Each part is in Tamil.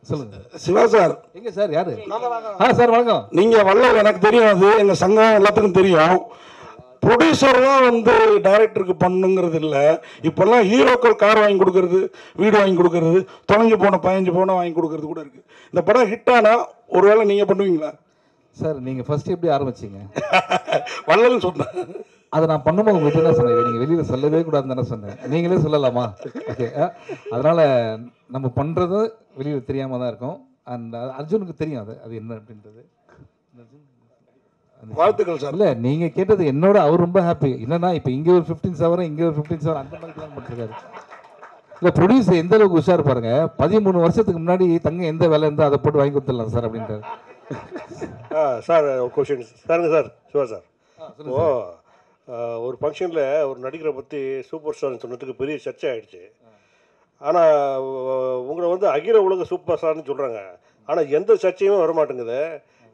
சொல்லுங்க சிவா சார். எங்க சார் யாரு? சார் வணக்கம். நீங்கள் வல்லவர் எனக்கு தெரியும், அது எங்கள் சங்கம் எல்லாத்துக்கும் தெரியும். ப்ரொடியூசர் தான் வந்து டைரக்டருக்கு பண்ணுங்கிறது இல்லை. இப்போல்லாம் ஹீரோக்கள் கார் வாங்கி கொடுக்கறது, வீடு வாங்கி கொடுக்கறது, தொலைஞ்சு போன 15 பவுனை வாங்கி கொடுக்கறது கூட இருக்குது. இந்த படம் ஹிட் ஆனால் ஒருவேளை நீங்கள் பண்ணுவீங்களா சார்? நீங்கள் ஃபர்ஸ்ட் எப்படி ஆரம்பிச்சிங்க? வல்லல்னு சொன்னேன். அதை நான் பண்ணும்போது உங்கள்கிட்ட என்ன சொன்னேன்? நீங்கள் வெளியில் சொல்லவே கூடாதுன்னு தானே சொன்னேன். நீங்களே சொல்லலாமா? ஓகே. அதனால் நம்ம பண்ணுறது வெளியில் தெரியாமல் தான் இருக்கும். அண்ட் அர்ஜுனுக்கு தெரியும் அது என்ன அப்படின்றது. வாழ்த்துக்கள் சார். இல்லை, நீங்கள் கேட்டது என்னோட அவர் ரொம்ப ஹாப்பி. என்னன்னா இப்போ இங்கே ஒரு 15 சவரம், இங்கே ஒரு 15 சவரம், அந்த மாதிரி பிளான் பண்ணிருக்காரு. இல்லை, ப்ரொடியூசர் எந்த அளவுக்கு உஷார் பாருங்க. 13 வருஷத்துக்கு முன்னாடி தங்க எந்த வேலை இருந்தால் அதை போட்டு வாங்கி கொடுத்துடலாம் சார் அப்படின்றாரு. சார் கொஷின் சாருங்க சார், சிவா சார். ஓ, ஒரு ஃபங்க்ஷனில் ஒரு நடிகரை பற்றி சூப்பர் ஸ்டார்னு சொன்னதுக்கு பெரிய சர்ச்சை ஆகிடுச்சு. ஆனால் உங்களை வந்து அகில உலக சூப்பர் ஸ்டார்னு சொல்கிறாங்க. ஆனால் எந்த சர்ச்சையும் வரமாட்டேங்குது.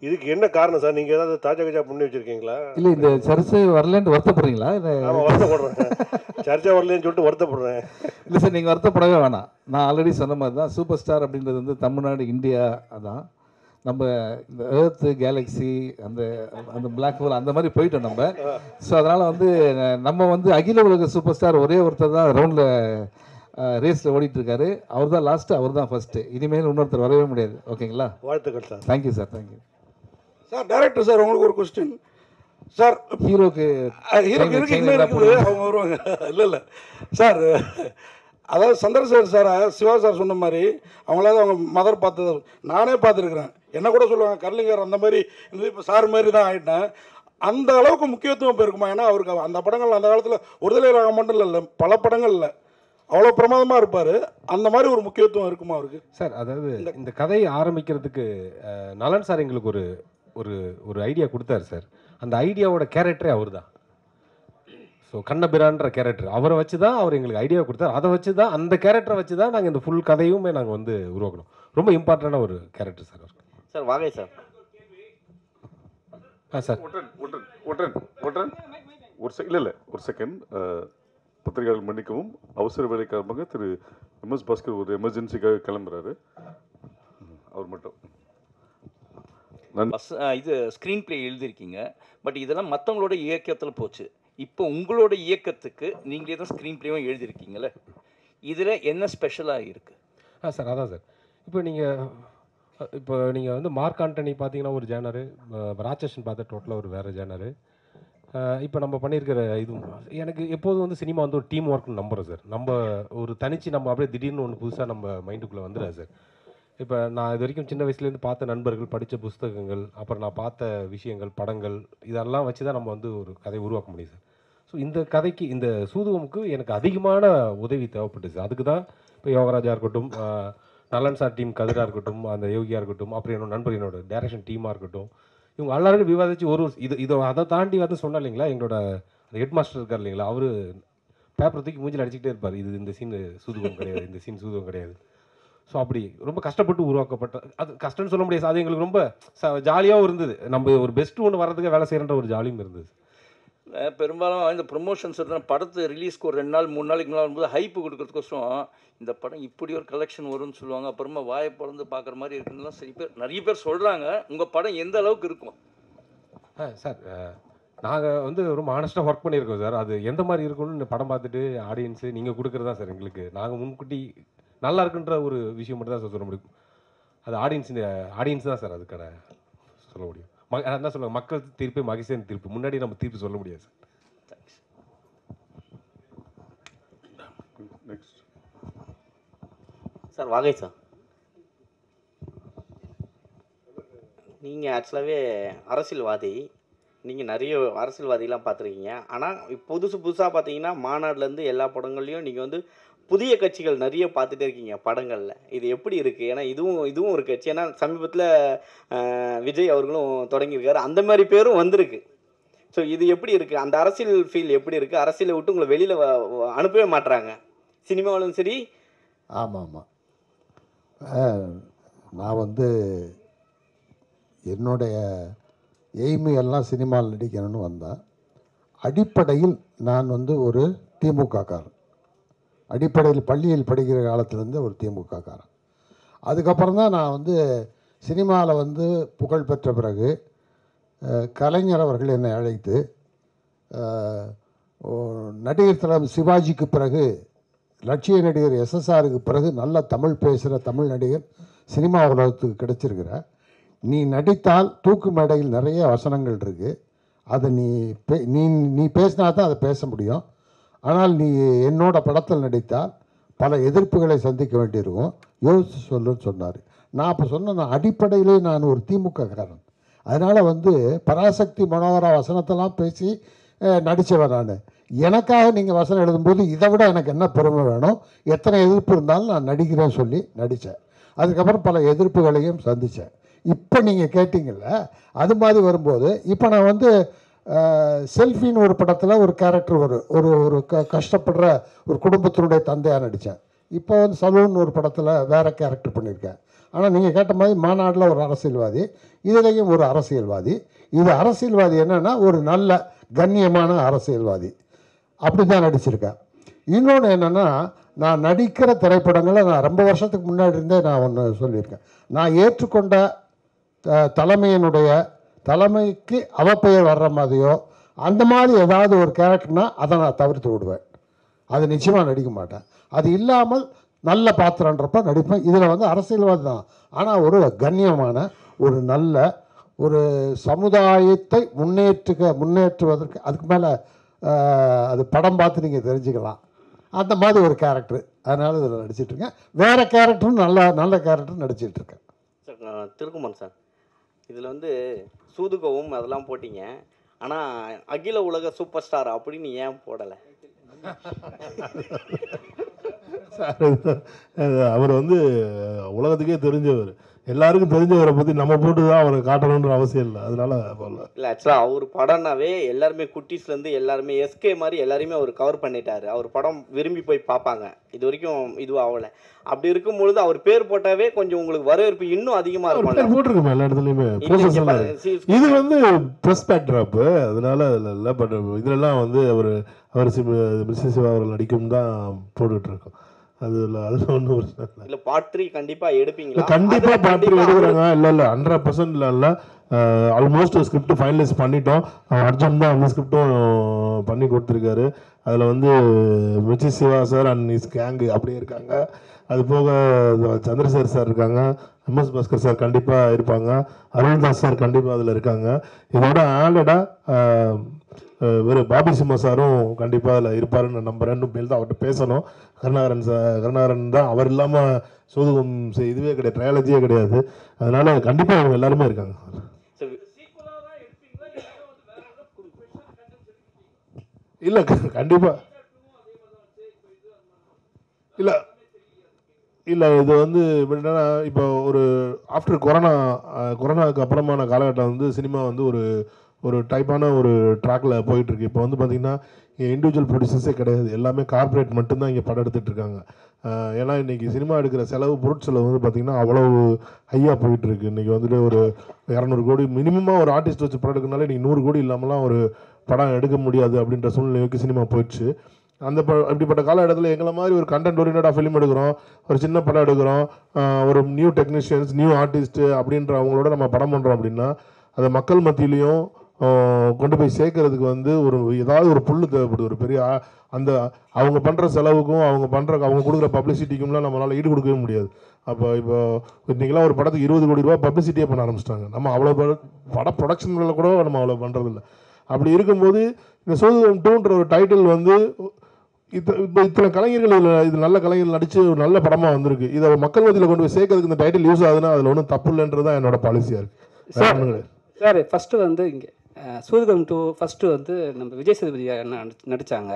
இதுக்கு என்ன காரணம் சார்? நீங்கள் ஏதாவது தாஜா கஜா பண்ணி வச்சுருக்கீங்களா? இல்லை, இந்த சர்ச்சை வரலன்ட்டு வருத்தப்படுறீங்களா? ஆமாம், வருத்தப்படுறேன். சர்ச்சை வரலன்னு சொல்லிட்டு வருத்தப்படுறேன். இல்லை சார், நீங்கள் வருத்தப்படவே வேணாம். நான் ஆல்ரெடி சொன்ன மாதிரி தான் சூப்பர் ஸ்டார் அப்படின்றது வந்து தமிழ்நாடு, இந்தியா அதான். நம்ம இந்த ஏர்த்து, கேலக்ஸி, அந்த அந்த பிளாக் ஹோல் அந்த மாதிரி போயிட்டோம் நம்ம. ஸோ அதனால் வந்து நம்ம வந்து அகில உலக சூப்பர் ஸ்டார் ஒரே ஒருத்தர் தான் ரவுண்டில் ரேஸில் ஓடிட்டுருக்காரு. அவர் தான் லாஸ்ட்டு, அவர் தான் ஃபஸ்ட்டு. இனிமேல் இன்னொருத்தர் வரவே முடியாது. ஓகேங்களா? வாழ்த்துக்கள் sir. Thank you sir. Thank you sir. Director sir, உங்களுக்கு ஒரு கொஸ்டின் சார். ஹீரோக்கு என்ன இருக்குது, அவங்க வருவாங்க. இல்லை சார், அதாவது சந்திரசேகர் சாரை சிவா சார் சொன்ன மாதிரி அவங்களாவது அவங்க மதர் பார்த்தது நானே பார்த்துருக்குறேன். என்ன கூட சொல்லுவாங்க கர்லிங்கர் அந்த மாதிரி இருந்தது. இப்போ சார் மாதிரி தான் ஆகிட்டேன். அந்த அளவுக்கு முக்கியத்துவம் போயிருக்குமா? ஏன்னா அவருக்கு அந்த படங்கள் அந்த காலத்தில் ஒருதலை ராகம் மட்டும் இல்லை, பல படங்கள் இல்லை, அவ்வளோ பிரமாதமாக இருப்பார். அந்த மாதிரி ஒரு முக்கியத்துவம் இருக்குமா அவருக்கு? சார், அதாவது இந்த கதையை ஆரம்பிக்கிறதுக்கு நலன் சார் எங்களுக்கு ஒரு ஒரு ஒரு ஐடியா கொடுத்தாரு சார். அந்த ஐடியாவோட கேரக்டரே அவர் தான். ஸோ கண்ணபிரான்ற கேரக்டர் அவரை வச்சு தான் அவர் எங்களுக்கு ஐடியா கொடுத்தாரு. அதை வச்சு தான், அந்த கேரக்டரை வச்சு தான் நாங்கள் இந்த ஃபுல் கதையுமே நாங்கள் வந்து உருவாக்கணும். ரொம்ப இம்பார்ட்டண்டான ஒரு கேரக்டர் சார் அவர். சார் வாகை சார். சார் இல்லை ஒரு செகண்ட். பத்திரிகையாளர் மன்னிக்கவும், அவசர வேலை காரணமாக திரு MS பாஸ்கர் ஒரு எமர்ஜென்சிக்காக கிளம்புறாரு. அவர் மட்டும் இது ஸ்க்ரீன் பிளே எழுதியிருக்கீங்க. பட் இதெல்லாம் மற்றவங்களோட இயக்கத்தில் போச்சு. இப்போ உங்களோட இயக்கத்துக்கு நீங்களே தான் ஸ்க்ரீன் பிளேவும் எழுதியிருக்கீங்களே, இதில் என்ன ஸ்பெஷலாக இருக்குது? சார் அதான் சார், இப்போ நீங்கள் வந்து மார்க் ஆண்டனி பார்த்தீங்கன்னா ஒரு ஜேனரு, ராட்சசன் பார்த்தா டோட்டலாக ஒரு வேறு ஜேனரு. இப்போ நம்ம பண்ணியிருக்கிற இது எனக்கு எப்போதும் வந்து சினிமா வந்து ஒரு டீம் ஒர்க்னு நம்புகிறேன் சார். நம்ம ஒரு தனிச்சு நம்ம அப்படியே திடீர்னு ஒன்று புதுசாக நம்ம மைண்டுக்குள்ளே வந்துடுறேன் சார். இப்போ நான் இது வரைக்கும் சின்ன வயசுலேருந்து பார்த்த நண்பர்கள், படித்த புஸ்தகங்கள், அப்புறம் நான் பார்த்த விஷயங்கள், படங்கள், இதெல்லாம் வச்சு தான் நம்ம வந்து ஒரு கதையை உருவாக்க முடியும் சார். ஸோ இந்த கதைக்கு, இந்த சூதுவமுக்கு எனக்கு அதிகமான உதவி தேவைப்பட்டுச்சு. அதுக்கு தான் இப்போ யோகராஜா இருக்கட்டும், நலன் சார் டீம் கதிராக இருக்கட்டும், அந்த யோகியாக இருக்கட்டும், அப்புறம் என்னோட நண்பர், என்னோட டைரக்ஷன் டீமாக இருக்கட்டும், இவங்க எல்லாரும் விவாதித்து இதை அதை தாண்டி வந்து சொன்னா இல்லைங்களா, எங்களோட ஹெட் மாஸ்டர் இருக்கார் இல்லைங்களா, அவர் பேப்பர் தூக்கி மூஞ்சில் அடிச்சுக்கிட்டே இருப்பார். இந்த சீன் சூதுவம் கிடையாது, இந்த சீன் சூதுவம் கிடையாது. ஸோ அப்படி ரொம்ப கஷ்டப்பட்டு உருவாக்கப்பட்ட, அது கஷ்டம்னு சொல்ல முடியாது. அது எங்களுக்கு ரொம்ப ஜாலியாகவும் இருந்தது. நம்ம ஒரு பெஸ்ட்டு ஒன்று வரதுக்கு வேலை செய்கிறன்ற ஒரு ஜாலியும் இருந்தது. பெரும்பாலும் இந்த ப்ரொமோஷன்ஸ் படத்து ரிலீஸ்க்கு ஒரு 2 நாள் 3 நாளைக்கு முன்னாடி வரும்போது ஹைப்பு கொடுக்கறதுக்கோசரம் இந்த படம் இப்படி ஒரு கலெக்ஷன் வரும்னு சொல்லுவாங்க. அப்புறமா வாயை பிறந்து பார்க்குற மாதிரி இருக்குதுலாம் நிறைய பேர் சொல்கிறாங்க. உங்கள் படம் எந்த அளவுக்கு இருக்கும்? சார், நாங்கள் வந்து ரொம்ப ஆனஸ்ட்டாக ஒர்க் பண்ணியிருக்கோம் சார். அது எந்த மாதிரி இருக்கும்னு படம் பார்த்துட்டு ஆடியன்ஸு நீங்கள் கொடுக்குறது தான் சார் எங்களுக்கு. நாங்கள் முன்கூட்டி நல்லா இருக்குன்ற ஒரு விஷயம் மட்டும் தான் சார் சொல்ல முடியும். அது ஆடியன்ஸ் தான் சார் அதுக்கான சொல்ல முடியும். என்ன சொல்லுவாங்க, மக்கள் தீர்ப்பு மகிழ்ச்சியான தீர்ப்பு, முன்னாடி நம்ம தீர்ப்பு சொல்ல முடியாது சார். தேங்க்ஸ். நெக்ஸ்ட் சார் வாகை சார், நீங்கள் ஆக்சுவலாகவே அரசியல்வாதி. நீங்கள் நிறைய அரசியல்வாதிலாம் பார்த்துருக்கீங்க. ஆனால் புதுசாக பார்த்தீங்கன்னா மாநாடுலேருந்து எல்லா படங்கள்லையும் நீங்கள் வந்து புதிய கட்சிகள் நிறைய பார்த்துட்டே இருக்கீங்க படங்களில். இது எப்படி இருக்குது? ஏன்னா இதுவும் ஒரு கட்சி. ஏன்னா சமீபத்தில் விஜய் அவர்களும் தொடங்கியிருக்காரு, அந்த மாதிரி பேரும் வந்திருக்கு. ஸோ இது எப்படி இருக்குது? அந்த அரசியல் ஃபீல் எப்படி இருக்குது? அரசியலை விட்டு உங்களை வெளியில் அனுப்பவே மாட்டுறாங்க, சினிமாவிலும் சரி. ஆமாம், நான் வந்து என்னுடைய எய்மு எல்லாம் சினிமாவில் நடிக்கணும்னு வந்தேன். அடிப்படையில் நான் வந்து ஒரு திமுககாரன். அடிப்படையில் பள்ளியில் படிக்கிற காலத்திலேருந்து ஒரு திமுககாரன். அதுக்கப்புறம் தான் நான் வந்து சினிமாவில் வந்து புகழ் பெற்ற பிறகு கலைஞர் அவர்கள் என்னை அழைத்து நடிகர் திலகம் சிவாஜிக்கு பிறகு லட்சிய நடிகர் எஸ்எஸ்ஆருக்கு பிறகு நல்ல தமிழ் பேசுகிற தமிழ் நடிகர் சினிமா உலகத்துக்கு கிடைச்சிருக்கிற, நீ நடித்தால் தூக்கு மேடையில் நிறைய வசனங்கள் இருக்குது, அதை நீ பேசினா தான் அதை பேச முடியும். ஆனால் நீ என்னோட படத்தில் நடித்தால் பல எதிர்ப்புகளை சந்திக்க வேண்டியிருக்கும், யோசித்து சொல்லுன்னு சொன்னார். நான் அப்போ சொன்னேன், நான் அடிப்படையிலே நான் ஒரு திமுககாரன், அதனால் வந்து பராசக்தி மனோகரா வசனத்தெல்லாம் பேசி நடித்தவன் நான். எனக்காக நீங்கள் வசனம் எழுதும்போது இதை விட எனக்கு என்ன பெருமை வேணும், எத்தனை எதிர்ப்பு இருந்தாலும் நான் நடிக்கிறேன்னு சொல்லி நடித்தேன். அதுக்கப்புறம் பல எதிர்ப்புகளையும் சந்தித்தேன். இப்போ நீங்கள் கேட்டிங்கல்ல, அது மாதிரி வரும்போது இப்போ நான் வந்து செல்ஃபின்னு ஒரு படத்தில் ஒரு கேரக்டர் ஒரு கஷ்டப்படுற ஒரு குடும்பத்தினுடைய தந்தையாக நடித்தேன். இப்போ வந்து சலூன் ஒரு படத்தில் வேறு கேரக்டர் பண்ணியிருக்கேன். ஆனால் நீங்கள் கேட்ட மாதிரி மாநாட்டில் ஒரு அரசியல்வாதி, இதுலேயும் ஒரு அரசியல்வாதி. இது அரசியல்வாதி என்னென்னா ஒரு நல்ல கண்ணியமான அரசியல்வாதி, அப்படி தான் நடிச்சிருக்கேன். இன்னொன்று என்னென்னா, நான் நடிக்கிற திரைப்படங்களை நான் ரொம்ப வருஷத்துக்கு முன்னாடி இருந்தே நான் ஒன்று சொல்லியிருக்கேன். நான் ஏற்றுக்கொண்ட தலைமைக்கு அவப்பெயர் வர்ற மாதிரியோ அந்த மாதிரி ஏதாவது ஒரு கேரக்டர்னால் அதை நான் தவிர்த்து விடுவேன். அது நிச்சயமாக நடிக்க மாட்டேன். அது இல்லாமல் நல்ல பாத்திரன்றப்ப நடிப்பேன். இதில் வந்து அரசியல்வாதி தான், ஆனால் ஒரு கண்ணியமான ஒரு நல்ல ஒரு சமுதாயத்தை முன்னேற்றுவதற்கு, அதுக்கு மேலே அது படம் பார்த்து நீங்கள் தெரிஞ்சுக்கலாம், அந்த மாதிரி ஒரு கேரக்டர். அதனால் இதில் நடிச்சிட்ருக்கேன். வேறு கேரக்டரும் நல்ல கேரக்டர் நடிச்சிட்ருக்கேன். சார் திருக்குமார் சார், இதில் வந்து சூதுகவும் அதெல்லாம் போட்டிங்க, ஆனால் அகில உலக சூப்பர் ஸ்டார் அப்படின்னு ஏன் போடலை? அவர் வந்து உலகத்துக்கே தெரிஞ்சவர், எல்லாருக்கும் தெரிஞ்சவரை பற்றி நம்ம போட்டு தான் அவரை காட்டணுன்ற அவசியம் இல்லை, அதனால போடல. இல்லை, ஆக்சுவலாக அவர் படம்னாவே எல்லாருமே குட்டீஸ்லேருந்து எல்லாருமே எஸ்கே மாதிரி எல்லாருமே அவர் கவர் பண்ணிட்டாரு. அவர் படம் விரும்பி போய் பார்ப்பாங்க. இது வரைக்கும் இதுவும் ஆகலை. அப்படி இருக்கும்பொழுது அவர் பேர் போட்டாவே கொஞ்சம் உங்களுக்கு வரவேற்பு இன்னும் அதிகமாக இருக்கும். போட்டிருக்கோம் எல்லா இடத்துலையுமே. இது வந்து ப்ரெஸ் பேக்ட்ராப்பு, அதனால அதில் இல்லை. பட் இதுலலாம் வந்து அவர் மிஸ்ஸஸ் சிவா அவர்கள் நடிக்கும் தான் போட்டுக்கிட்டு இருக்கோம். அதில் ஒன்றும் இல்லை. பார்ட் 3 கண்டிப்பாக எடுப்பீங்களா? கண்டிப்பாக பார்ட் 3 எடுக்கிறாங்க. இல்லை 100% இல்லை, ஆல்மோஸ்ட் ஸ்கிரிப்ட் ஃபைனலைஸ் பண்ணிட்டோம். அர்ஜுன் தான் அந்த ஸ்கிரிப்டும் பண்ணி கொடுத்துருக்காரு. அதில் வந்து Mrs Siva sir and his gang அப்படியே இருக்காங்க. அது போக சந்திரசேகர் சார் இருக்காங்க, எம்எஸ் பாஸ்கர் சார் கண்டிப்பாக இருப்பாங்க, அருள்தாஸ் சார் கண்டிப்பாக அதில் இருக்காங்க. இதோட ஆல்ரெடாக பாபி சிம்மா சாரும் கண்டிப்பாக அதில் இருப்பாருன்னு நான் நம்புறேன். இன்னும் மேல் தான் அவர்கிட்ட பேசணும். கருணாகரன் தான், அவர் இல்லாமல் சோதுகம் இதுவே கிடையாது, ட்ரையாலஜியே கிடையாது. அதனால கண்டிப்பாக அவங்க எல்லாருமே இருக்காங்க. இல்லை கண்டிப்பாக இல்லை இது வந்து என்னன்னா, இப்போ ஒரு ஆஃப்டர் கொரோனாவுக்கு அப்புறமான காலகட்டம் வந்து சினிமா வந்து ஒரு டைப்பான ஒரு ட்ராக்கில் போயிட்டுருக்கு. இப்போ வந்து பார்த்திங்கன்னா இண்டிவிஜுவல் ப்ரொடியூசர்ஸே கிடையாது, எல்லாமே கார்ப்பரேட் மட்டும்தான் இங்கே படம் எடுத்துகிட்டு இருக்காங்க. ஏன்னா இன்றைக்கி சினிமா எடுக்கிற பொருட்செலவு வந்து பார்த்திங்கன்னா அவ்வளவு ஹையாக போயிட்டுருக்கு. இன்றைக்கி வந்துட்டு ஒரு 200 கோடி மினிமமாக ஒரு ஆர்டிஸ்ட் வச்சு படம் எடுக்கனாலே இன்றைக்கி 100 கோடி இல்லாமலாம் ஒரு படம் எடுக்க முடியாது அப்படின்ற சூழ்நிலைக்கு சினிமா போயிடுச்சு. அப்படிப்பட்ட காலகட்டத்தில் எங்களை மாதிரி ஒரு கண்டென்ட் ஓரியன்டாக ஃபிலிம் எடுக்கிறோம், ஒரு சின்ன படம் எடுக்கிறோம், ஒரு நியூ டெக்னீஷியன்ஸ் நியூ ஆர்டிஸ்ட்டு அப்படின்ற அவங்களோட நம்ம படம் பண்ணுறோம் அப்படின்னா அதை மக்கள் மத்தியிலையும் கொண்டு போய் சேர்க்கறதுக்கு வந்து ஏதாவது ஒரு புல்லு தேவைப்படுது. ஒரு பெரிய அந்த அவங்க பண்ணுற செலவுக்கும் அவங்க கொடுக்குற பப்ளிசிட்டிக்கும்லாம் நம்மளால் ஈடு கொடுக்கவே முடியாது. அப்போ இப்போ இன்றைக்கெலாம் ஒரு படத்துக்கு 20 கோடி ரூபா பப்ளிசிட்டியே பண்ண ஆரம்பிச்சிட்டாங்க. நம்ம அவ்வளோ பட ப்ரொடக்ஷனில் கூட நம்ம அவ்வளோ பண்ணுறதில்ல. அப்படி இருக்கும்போது இந்த சோதுகம் 2ன்ற ஒரு டைட்டில் வந்து இத்தனை கலைஞர்கள் இது நல்ல கலைஞர்கள் நடித்து ஒரு நல்ல படமாக வந்திருக்கு. இதை மக்கள் மத்தியில் கொண்டு போய் சேர்க்கறதுக்கு இந்த டைட்டில் யூஸ் ஆகுதுன்னா அதில் ஒன்றும் தப்பு இல்லைன்றது தான் என்னோட பாலிசியாக இருக்குது. சார் ஃபஸ்ட்டு வந்து இங்கே சூதுகம் 2 ஃபஸ்ட்டு வந்து நம்ம விஜய் சேதுபதி நடித்தாங்க.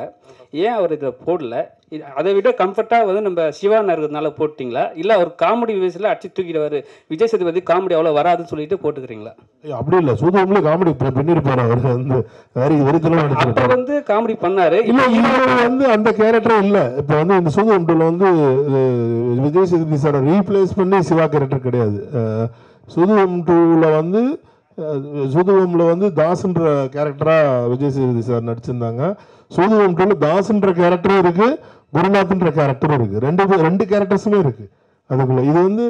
ஏன் அவர் இதை போடல? அதை விட கம்ஃபர்ட்டாக வந்து நம்ம சிவான் இருக்கிறதுனால போட்டிங்களா, இல்லை அவர் காமெடி விவேஸில் அடிச்சு தூக்கிடுவார், விஜய் சேதுபதி காமெடி அவ்வளோ வராதுன்னு சொல்லிட்டு போட்டுக்கிறீங்களா? அப்படி இல்லை, சூதுகம்ல காமெடி பண்ணியிருப்பார். அவர் வந்து அப்போ வந்து காமெடி பண்ணார். இல்லை வந்து அந்த கேரக்டரும் இல்லை. இப்போ வந்து இந்த சூதுகம் 2ல வந்து விஜய் சேதுபதி சாரை ரீப்ளேஸ் பண்ணி சிவா கேரக்டர் கிடையாது. சூதுகம் 2ல வந்து சூதுகம்ல வந்து தாஸ்ன்ற கேரக்டராக விஜய் சேதுபதி சார் நடிச்சிருந்தாங்க. சூதுகம் 2ல தாஸ்ன்ற கேரக்டரும் இருக்குது, குருநாத்ன்ற கேரக்டரும் இருக்குது. ரெண்டு கேரக்டர்ஸுமே இருக்குது. அதுக்குள்ள இது வந்து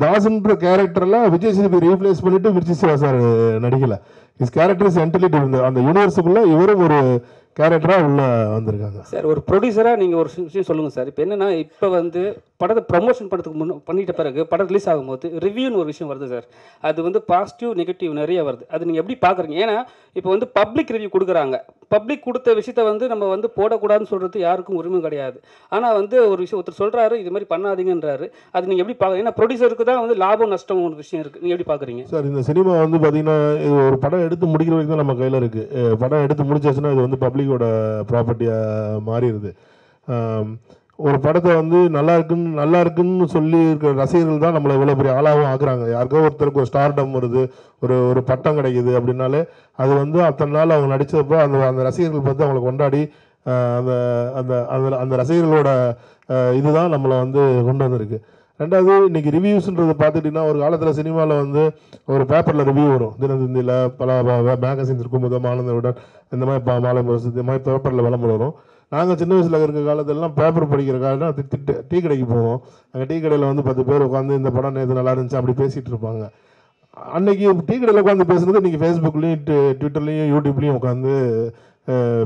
தாஸ்ன்ற கேரக்டர்ல விஜய் சேதுபதி ரீப்ளேஸ் பண்ணிட்டு மிர்ச்சி சிவா சார் நடிக்கல. Is character is entirely different. அந்த யூனிவர்ஸுக்குள்ள இவரும் ஒரு கேரக்டராக உள்ள வந்திருக்காங்க. சார் ஒரு ப்ரொடியூசராக நீங்கள் ஒரு விஷயம் சொல்லுங்கள் சார். இப்போ என்னென்னா இப்போ வந்து படத்தை ப்ரமோஷன் பண்ணுறதுக்கு பண்ணிட்ட பிறகு படம் ரிலீஸ் ஆகும்போது ரிவ்யூன்னு ஒரு விஷயம் வருது சார். அது வந்து பாசிட்டிவ் நெகட்டிவ் நிறைய வருது. அது நீங்கள் எப்படி பார்க்குறீங்க? ஏன்னா இப்போ வந்து பப்ளிக் ரிவ்யூ கொடுக்குறாங்க. பப்ளிக் கொடுத்த விஷயத்த வந்து நம்ம வந்து போடக்கூடாதுன்னு சொல்கிறது யாருக்கும் உரிமை கிடையாது. ஆனால் வந்து ஒரு விஷயம் ஒருத்தர் சொல்கிறாரு இது மாதிரி பண்ணாதீங்கன்றாரு. அது நீங்கள் எப்படி பார்க்குறீங்க? ஏன்னா ப்ரொடியூசருக்கு தான் வந்து லாபம் நஷ்டம் ஒரு விஷயம் இருக்குது. நீங்கள் எப்படி பார்க்குறீங்க சார்? இந்த சினிமா வந்து பார்த்தீங்கன்னா இது ஒரு படம் எடுத்து முடிக்கிற வரைக்கும் தான் நம்ம கையில் இருக்குது. படம் எடுத்து முடிச்சாச்சுன்னா இது வந்து பப்ளிக்கோட ப்ராப்பர்ட்டியாக மாறிடுது. ஒரு படத்தை வந்து நல்லா இருக்குன்னு சொல்லி இருக்கிற ரசிகர்கள் தான் நம்மளை இவ்வளோ பெரிய ஆளாகவும் ஆக்குறாங்க. யாருக்கோ ஒருத்தருக்கு ஒரு ஸ்டார்டம் வருது, ஒரு பட்டம் கிடைக்குது அப்படின்னாலே அது வந்து அத்தனை நாள் அவங்க நடித்தப்போ அந்த ரசிகர்கள் பார்த்து அவங்களை கொண்டாடி அந்த அந்த அந்த அந்த ரசிகர்களோட இதுதான் நம்மளை வந்து கொண்டு வந்திருக்கு. ரெண்டாவது இன்றைக்கி ரிவ்யூஸ்ன்றதை பார்த்துட்டிங்கன்னா ஒரு காலத்தில் சினிமாவில் வந்து ஒரு பேப்பரில் ரிவ்யூ வரும். தினத்தந்தியில் பல மேகசின்ஸ் இருக்கும், ஆனந்தவுடன் இந்த மாதிரி மாலை முரசு இந்த மாதிரி பேப்பரில் விளம்பரம் வரும். நாங்கள் சின்ன வயசில் இருக்கிற காலத்திலலாம் பேப்பர் படிக்கிற காலம் டீ கடைக்கு போவோம். அங்கே டீ கடையில் வந்து 10 பேர் உட்காந்து இந்த படம் நேற்று நல்லா இருந்துச்சு அப்படி பேசிகிட்டு இருப்பாங்க. அன்றைக்கி டீ கடையில் உட்காந்து பேசுகிறது இன்றைக்கி ஃபேஸ்புக்லேயும் ட்விட்டர்லேயும் யூடியூப்லேயும் உட்காந்து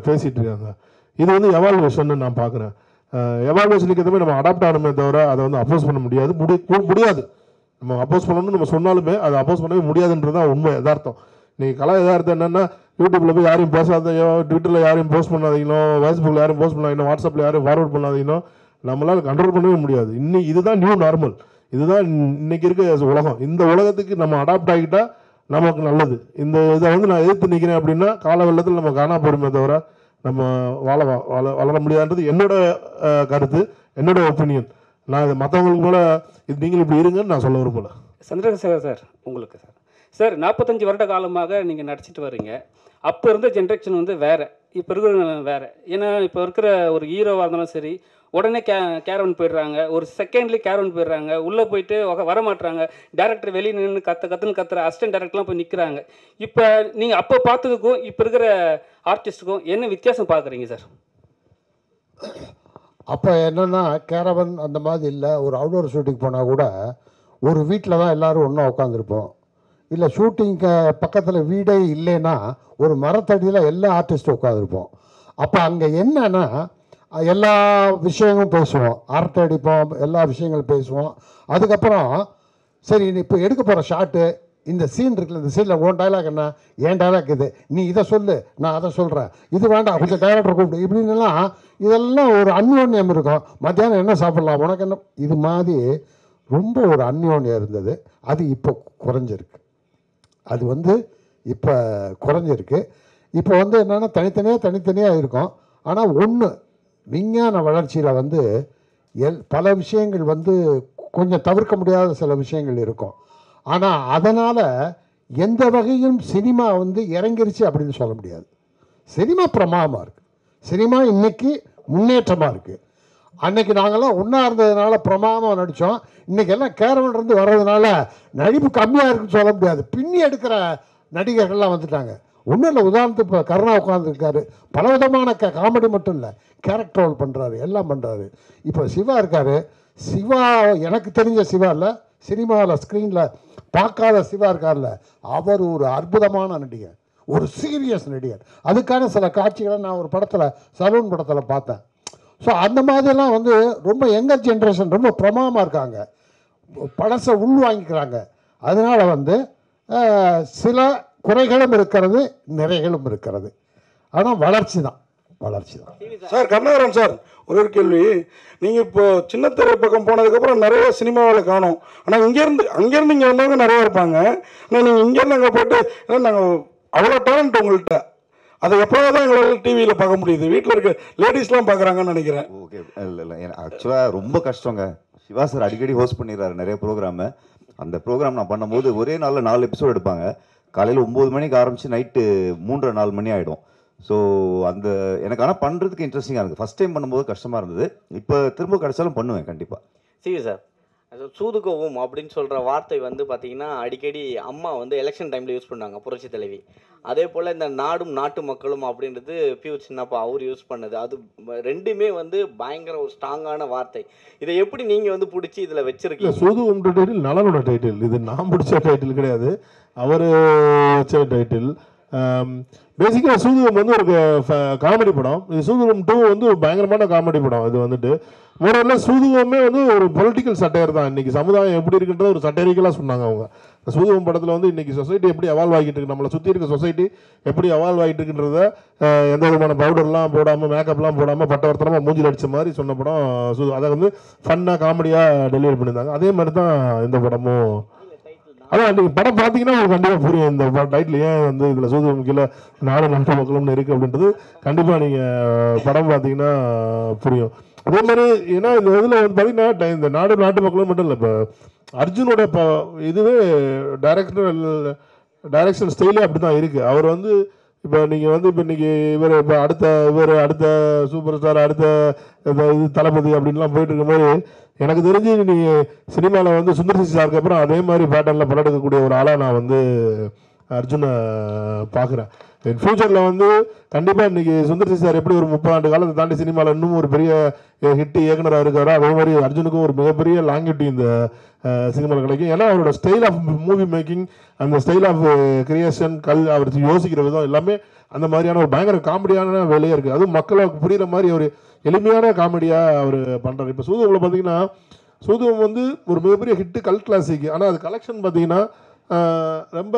பேசிகிட்டு இருக்காங்க. இது வந்து எவால்வேஷன் நான் பார்க்குறேன். எவால்வேஷனுக்கு எதுவுமே நம்ம அடாப்ட் ஆகணுமே தவிர அதை வந்து அப்போஸ் பண்ண முடியாது. நம்ம அப்போஸ் பண்ணணும்னு நம்ம சொன்னாலுமே அதை அப்போஸ் பண்ணவே முடியாதுன்றது தான் உண்மை யதார்த்தம். இன்றைக்கி கலா யதார்த்தம் என்னென்னா யூடியூப்பில் போய் யாரையும் பேசாதையோ, ட்விட்டரில் யாரையும் போஸ்ட் பண்ணாதீங்களோ, ஃபேஸ்புக்கில் யாரையும் போஸ்ட் பண்ணாதீங்களோ, வாட்ஸ்அப்பில் யாரையும் ஃபார்வர்ட் பண்ணாதீங்களோ நம்மளால் கண்ட்ரோல் பண்ணவே முடியாது. இதுதான் நியூ நார்மல். இதுதான் இன்றைக்கி இருக்க உலகம். இந்த உலகத்துக்கு நம்ம அடாப்ட் ஆகிட்டால் நமக்கு நல்லது. இந்த இதை வந்து நான் எதிர்த்து நிற்கிறேன் அப்படின்னா கால வெள்ளத்தில் நம்ம காணா போடுமே தவிர நம்ம வளர முடியாதுன்றது என்னோட கருத்து, என்னோட ஒப்பீனியன். நான் இது மற்றவங்களுக்கு போல இது நீங்கள் இப்படி இருங்கன்னு நான் சொல்ல விரும்பல. சந்திரசேகர் சார், உங்களுக்கு சார் 45 வருட காலமாக நீங்கள் நடிச்சிட்டு வரீங்க. அப்போ இருந்த ஜென்ரேஷன் வந்து வேறு, இப்போ இருக்கிற வேறு. ஏன்னா இப்போ இருக்கிற ஒரு ஹீரோவாக இருந்தாலும் சரி உடனே கேரவன் போயிடுறாங்க, ஒரு செகண்ட்லேயே கேரவன் போயிடுறாங்க, உள்ளே போயிட்டு வரமாட்டுறாங்க. டேரக்டர் வெளியே நின்று கத்துன்னு கத்துற அசிஸ்டன்ட் டேரக்டர்லாம் போய் நிற்கிறாங்க. இப்போ நீங்கள் அப்போ பார்த்ததுக்கும் இப்போ இருக்கிற ஆர்டிஸ்ட்டுக்கும் என்ன வித்தியாசம் பார்க்குறீங்க சார்? அப்போ என்னென்னா கேரவன் அந்த மாதிரி இல்லை. ஒரு அவுடோர் ஷூட்டிங் போனால் கூட ஒரு வீட்டில் தான் எல்லோரும் ஒன்றா உட்காந்துருப்போம். இல்லை ஷூட்டிங்க்கு பக்கத்தில் வீடே இல்லைன்னா ஒரு மரத்தடியில் எல்லா ஆர்டிஸ்ட்டும் உட்காந்துருப்போம். அப்போ அங்கே என்னன்னா எல்லா விஷயங்களும் பேசுவோம், அரட்டை அடிப்போம், எல்லா விஷயங்களும் பேசுவோம். அதுக்கப்புறம் சரி இப்போ எடுக்க போகிற ஷாட்டு இந்த சீன் இருக்குல்ல, இந்த சீனில் உன் டைலாக் என்ன, என் டைலாக் இது, நீ இதை சொல்லு, நான் அதை சொல்கிறேன், இது வேண்டாம் கொஞ்சம் டைரக்டர் கூப்பிடு, இப்படின்லாம் இதெல்லாம் ஒரு அந்யோன்யம் இருக்கும். மத்தியானம் என்ன சாப்பிட்லாம், உனக்கு என்ன, இது மாதிரி ரொம்ப ஒரு அந்யோன்யம் இருந்தது. அது இப்போ குறைஞ்சிருக்கு. அது வந்து இப்போ குறைஞ்சிருக்கு. இப்போ வந்து என்னென்னா தனித்தனியாக இருக்கும். ஆனால் ஒன்று விஞ்ஞான வளர்ச்சியில் வந்து பல விஷயங்கள் வந்து கொஞ்சம் தவிர்க்க முடியாத சில விஷயங்கள் இருக்கும். ஆனால் அதனால் எந்த வகையும் சினிமா வந்து இறங்கிருச்சு அப்படின்னு சொல்ல முடியாது. சினிமா பிரமாதமாக இருக்குது. சினிமா இன்றைக்கி முன்னேற்றமாக இருக்குது. அன்றைக்கி நாங்கள்லாம் ஒன்றா இருந்ததுனால பிரமாதமாக நடித்தோம். இன்றைக்கி எல்லாம் கேரவன்லேருந்து வர்றதுனால நடிப்பு கம்மியாக இருக்குன்னு சொல்ல முடியாது. பின்னி எடுக்கிற நடிகர்கள்லாம் வந்துட்டாங்க. ஒன்றும் இல்லை, உதாரணத்துக்கு இப்போ கருணா உட்காந்துருக்காரு, பல விதமான காமெடி மட்டும் இல்லை, கேரக்டர் ரோல் பண்ணுறாரு, எல்லாம் பண்ணுறாரு. இப்போ சிவா இருக்கார். சிவா எனக்கு தெரிஞ்ச சிவா இல்லை, சினிமாவில் ஸ்க்ரீனில் பார்க்காத சிவா இருக்கார்ல, அவர் ஒரு அற்புதமான நடிகர், ஒரு சீரியஸ் நடிகர். அதுக்கான சில காட்சிகளை நான் ஒரு படத்தில் சலூன் படத்தில் பார்த்தேன். ஸோ அந்த மாதிரிலாம் வந்து ரொம்ப யங்கர் ஜென்ரேஷன் ரொம்ப பிரமாதமாக இருக்காங்க, பழசை உள்வாங்கிக்கிறாங்க. அதனால் வந்து சில குறைகளும் இருக்கிறது, நிறைகளும் இருக்கிறது. ஆனால் வளர்ச்சி தான். சார் கருணாகரன் சார், ஒரு கேள்வி. நீங்கள் இப்போ சின்ன திரை பக்கம் போனதுக்கப்புறம் நிறைய சினிமாவில் காணும். ஆனால் அங்கேருந்து இங்கே வந்தவங்க நிறையா இருப்பாங்க. ஆனால் நீங்கள் இங்கேருந்து அங்கே போய்ட்டு நாங்கள் அவ்வளோ டேலண்ட் உங்கள்கிட்ட, அதை எப்போதான் தான் எங்களால் டிவியில் பார்க்க முடியுது. வீட்டில் இருக்க லேடிஸ்லாம் பார்க்குறாங்கன்னு நினைக்கிறேன். ஓகே, இல்லை ஆக்சுவலாக ரொம்ப கஷ்டங்க. சிவா சார் அடிக்கடி ஹோஸ்ட் பண்ணிடுறாரு நிறைய ப்ரோக்ராமு. அந்த ப்ரோக்ராம் நான் பண்ணும்போது ஒரே நாளில் 4 எபிசோட் எடுப்பாங்க. காலையில் 9 மணிக்கு ஆரம்பித்து நைட்டு 3:30-4 மணி ஆகிடும். ஸோ அந்த எனக்கு ஆனால் பண்ணுறதுக்கு இன்ட்ரெஸ்டிங்காக இருக்குது. ஃபஸ்ட் டைம் பண்ணும்போது கஷ்டமாக இருந்தது. இப்போ திரும்ப கிடைச்சாலும் பண்ணுவேன் கண்டிப்பாக. சரி சார், சூதுகவும் அப்படின்னு சொல்கிற வார்த்தை வந்து பார்த்திங்கன்னா அடிக்கடி அம்மா வந்து எலெக்ஷன் டைமில் யூஸ் பண்ணாங்க, புரட்சி தலைவி. அதே போல் இந்த நாடும் நாட்டு மக்களும் அப்படின்றது பியூ சின்னப்பா அவர் யூஸ் பண்ணது. அது ரெண்டுமே வந்து பயங்கர ஒரு ஸ்ட்ராங்கான வார்த்தை. இதை எப்படி நீங்கள் வந்து பிடிச்சி இதில் வச்சுருக்கீங்க? சூதுகம் டைட்டில் நலனோட டைட்டில், இது நான் பிடிச்ச டைட்டில் கிடையாது, அவர் வச்ச டைட்டில். பேசிக்காக சூதுகம் வந்து ஒரு காமெடி படம். இது சூதுகம் 2 வந்து ஒரு பயங்கரமான காமெடி படம். இது வந்துட்டு முதல்ல சூதுகமே வந்து ஒரு பொலிட்டிக்கல் சட்டையர் தான். இன்றைக்கி சமுதாயம் எப்படி இருக்குன்றத ஒரு சட்டைரிக்கலாக சொன்னாங்க அவங்க. சூதுகம் படத்தில் வந்து இன்றைக்கி சொசைட்டி எப்படி அவால்வ் ஆகிட்டு இருக்கு, நம்மளை சுற்றி இருக்க சொசைட்டி எப்படி அவால்வ் ஆகிட்டு இருக்குன்றத எந்த விதமான பவுடர்லாம் போடாமல் மேக்கப்லாம் போடாமல் பட்டவர்த்தனமாக மூஞ்சில் அடித்த மாதிரி சொன்ன படம் சூது. அதை வந்து ஃபன்னாக காமெடியாக டெலிவரி பண்ணியிருந்தாங்க. அதே மாதிரி தான் இந்த படமும். அதான் நீங்கள் படம் பார்த்தீங்கன்னா உங்களுக்கு கண்டிப்பாக புரியும் இந்த டைட்டில் ஏன் வந்து இதில் சூதுகம் கீழே நாடு நாட்டு மக்களும்னு இருக்குது அப்படின்றது கண்டிப்பாக நீங்கள் படம் பார்த்தீங்கன்னா புரியும். அதே மாதிரி ஏன்னா இந்த இதில் வந்து பார்த்தீங்கன்னா இந்த நாடு நாட்டு மக்களும் மட்டும் இல்லை, இப்போ அர்ஜுனோட இதுவே டைரக்ஷன் ஸ்டைலே அப்படி தான் இருக்குது. அவர் வந்து இப்போ நீங்கள் வந்து இப்போ இன்றைக்கி இப்போ அடுத்த சூப்பர் ஸ்டார் அடுத்த இது தளபதி அப்படின்லாம் போயிட்டு இருக்க மாதிரி எனக்கு தெரிஞ்சு நீங்கள் சினிமாவில் வந்து சுந்தர் சி சாருக்கு அப்புறம் அதே மாதிரி பேட்டர்னில் படம் எடுக்கக்கூடிய ஒரு ஆளாக நான் வந்து அர்ஜுனை பார்க்குறேன். ஃப்யூச்சரில் வந்து கண்டிப்பாக இன்றைக்கி சுந்தர் சி சார் எப்படி ஒரு 30 ஆண்டு காலத்தை தாண்டி சினிமாவில் இன்னும் ஒரு பெரிய ஹிட் இயக்குனராக இருக்காரோ அதே மாதிரி அர்ஜுனுக்கும் ஒரு மிகப்பெரிய லாங்கிட்டி இந்த சினிமாவில் கிடைக்கும். ஏன்னா அவரோட ஸ்டைல் ஆஃப் மூவி மேக்கிங், அந்த ஸ்டைல் ஆஃப் கிரியேஷன், அவர் யோசிக்கிற விதம் எல்லாமே அந்த மாதிரியான ஒரு பயங்கர காமெடியான வேலையாக இருக்குது. அதுவும் மக்களுக்கு புரிகிற மாதிரி ஒரு எளிமையான காமெடியாக அவர் பண்ணுறாரு. இப்போ சூதுகமில் பார்த்தீங்கன்னா சூதுகம் வந்து ஒரு மிகப்பெரிய ஹிட்டு கல் கிளாசிக். ஆனால் அது கலெக்ஷன் பார்த்தீங்கன்னா ரொம்ப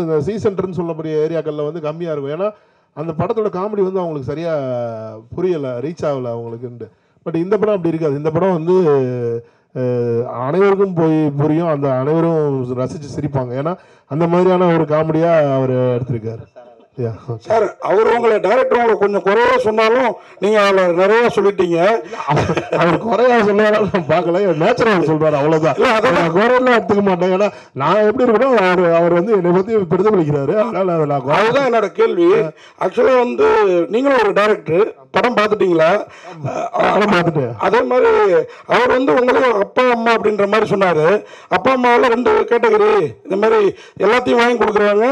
இந்த சி சென்டர்னு சொல்லக்கூடிய ஏரியாக்களில் வந்து கம்மியாக இருக்கும். ஏன்னா அந்த படத்தோட காமெடி வந்து அவங்களுக்கு சரியாக புரியலை, ரீச் ஆகலை அவங்களுக்குன்ட்டு. பட் இந்த படம் அப்படி இருக்காது. இந்த படம் வந்து அனைவருக்கும் போய் புரியும், அந்த அனைவரும் ரசித்து சிரிப்பாங்க. ஏன்னா அந்த மாதிரியான ஒரு காமெடியாக அவர் எடுத்திருக்காரு. சார் அவர் உங்களை டைரக்டர் உங்களை கொஞ்சம் குறைவா சொன்னாலும் நீங்க அதில் நிறைய சொல்லிட்டீங்க. அவர் குறையா சொன்னாலும் நான் பார்க்கல, நேச்சுரல் சொல்றாரு அவ்வளவுதான். நான் குறையெல்லாம் எடுத்துக்க மாட்டேன். ஏன்னா நான் எப்படி இருக்கணும் அவர் வந்து என்னை பத்தி பிரதிபலிக்கிறாரு. அதனால அதுதான் என்னோட கேள்வி. ஆக்சுவலா வந்து நீங்களும் ஒரு டைரக்டர், படம் பார்த்துட்டீங்களா? பார்த்துட்டேன். அதே மாதிரி அவர் வந்து உங்களையும் அப்பா அம்மா அப்படின்ற மாதிரி சொன்னாரு. அப்பா அம்மாவில் 2 கேட்டகரி, இந்த மாதிரி எல்லாத்தையும் வாங்கி கொடுக்குறாங்க,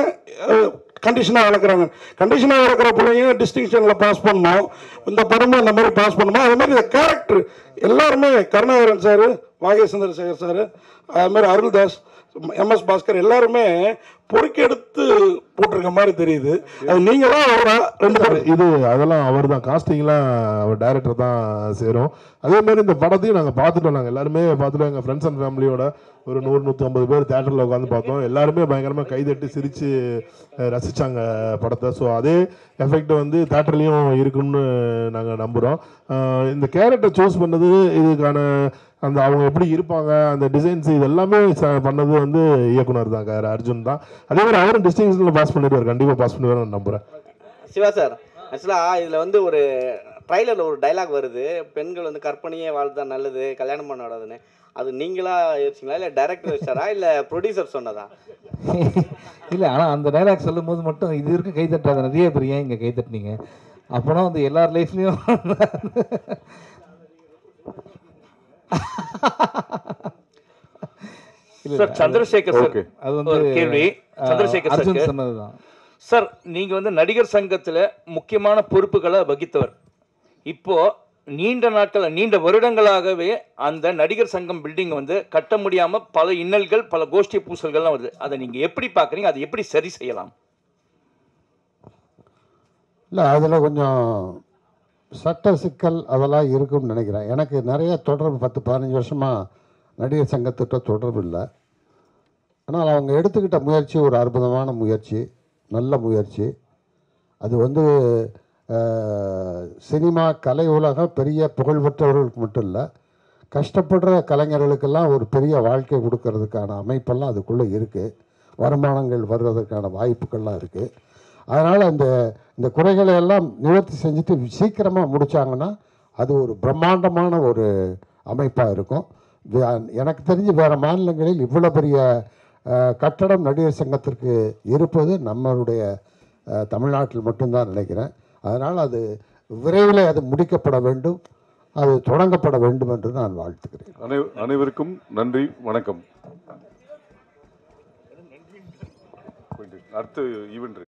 கண்டிஷனாக வளர்க்குறாங்க. கண்டிஷனாக வளர்க்குற பிள்ளைங்க டிஸ்டிங்ஷனில் பாஸ் பண்ணணும். இந்த படமும் அந்த மாதிரி பாஸ் பண்ணணும். அது மாதிரி இந்த கேரக்டர் எல்லாருமே கருணாகரன் சார், வாகேஷ் சந்திரசேகர் சார், அது மாதிரி அருள்தாஸ், MS பாஸ்கர் எல்லாருமே பொறுக்கி எடுத்து போட்டிருக்க மாதிரி தெரியுது. அது நீங்களாம் அவரா? 2 பேர் இது அதெல்லாம் அவர் தான், காஸ்டிங்லாம் அவர் டைரக்டர் தான் சேரும். அதே மாதிரி இந்த படத்தையும் நாங்கள் பார்த்துட்டோம். நாங்கள் எல்லாருமே பார்த்துட்டோம். எங்கள் ஃப்ரெண்ட்ஸ் அண்ட் ஃபேமிலியோட ஒரு 100-150 பேர் தேட்டரில் உட்காந்து பார்த்தோம். எல்லாருமே பயங்கரமாக கைதட்டி சிரித்து ரசித்தாங்க படத்தை. ஸோ அதே எஃபெக்ட் வந்து தேட்டர்லேயும் இருக்குன்னு நாங்கள் நம்புகிறோம். இந்த கேரக்டர் சூஸ் பண்ணது, இதுக்கான அந்த அவங்க எப்படி இருப்பாங்க, அந்த டிசைன்ஸ், இது எல்லாமே பண்ணது வந்து இயக்குனர் தான், அர்ஜுன் தான். அதே மாதிரி அவரும் டிஸ்டிங்ஷனில் பாஸ் பண்ணிடுவார், கண்டிப்பாக பாஸ் பண்ணுவார் நான் நம்புகிறேன். சிவா சார், ஆக்சுவலாக இதில் வந்து ஒரு ட்ரைலரில் ஒரு டைலாக் வருது, பெண்கள் வந்து கற்பனையே வாழ்ந்தா நல்லது, கல்யாணம் பண்ண விடாதுன்னு. அது நீங்களா யோசிச்சிங்களா, இல்லை டைரக்டர் வச்சாரா, இல்லை ப்ரொடியூசர் சொன்னதா? இல்லை, ஆனால் அந்த டைலாக் சொல்லும் போது மட்டும் இது வரைக்கும் கை தட்டாத நிறைய பேர் ஏன் இங்கே கை தட்டினீங்க? அப்போனா வந்து எல்லார் லைஃப்லேயும் சந்திரசேகர் சார், அது வந்து கேள்வி சந்திரசேகர் அர்ஜுன் சொன்னதுதான். சார், நீங்க வந்து நடிகர் சங்கத்தில் முக்கியமான பொறுப்புகளை வகித்தவர். இப்போ நீண்ட வருடங்களாகவே அந்த நடிகர் சங்கம் பில்டிங் வந்து கட்ட முடியாம பல இன்னல்கள், பல கோஷ்டி பூசல்கள்லாம் வருது. அதை நீங்க எப்படி பார்க்குறீங்க? அதை எப்படி சரி செய்யலாம்? இல்லை, அதில் கொஞ்சம் சட்ட சிக்கல் அதெல்லாம் இருக்கும்னு நினைக்கிறேன். எனக்கு நிறைய தொடர்பு 10-15 வருஷமாக நடிகர் சங்கத்திட்ட தொடர்பு இல்லை. ஆனால் அவங்க எடுத்துக்கிட்ட முயற்சி ஒரு அற்புதமான முயற்சி, நல்ல முயற்சி. அது வந்து சினிமா கலை உலகம் பெரிய புகழ்பெற்றவர்களுக்கு மட்டும் இல்லை, கஷ்டப்படுற கலைஞர்களுக்கெல்லாம் ஒரு பெரிய வாழ்க்கை கொடுக்கறதுக்கான அமைப்பெல்லாம் அதுக்குள்ளே இருக்குது. வருமானங்கள் வர்றதுக்கான வாய்ப்புகள்லாம் இருக்குது. அதனால் இந்த குறைகளை எல்லாம் நிவர்த்தி செஞ்சுட்டு சீக்கிரமாக முடித்தாங்கன்னா அது ஒரு பிரம்மாண்டமான ஒரு அமைப்பாக இருக்கும். எனக்கு தெரிஞ்சு வேறு மாநிலங்களில் இவ்வளோ பெரிய கட்டடம் நடிகர் சங்கத்திற்கு இருப்பது நம்மளுடைய தமிழ்நாட்டில் மட்டும்தான் நினைக்கிறேன். அதனால் அது விரைவில் அது முடிக்கப்பட வேண்டும். அது தொடங்கப்பட வேண்டும் என்று நான் வாழ்த்துகிறேன். அனைவருக்கும் நன்றி, வணக்கம். அடுத்த ஈவெண்ட்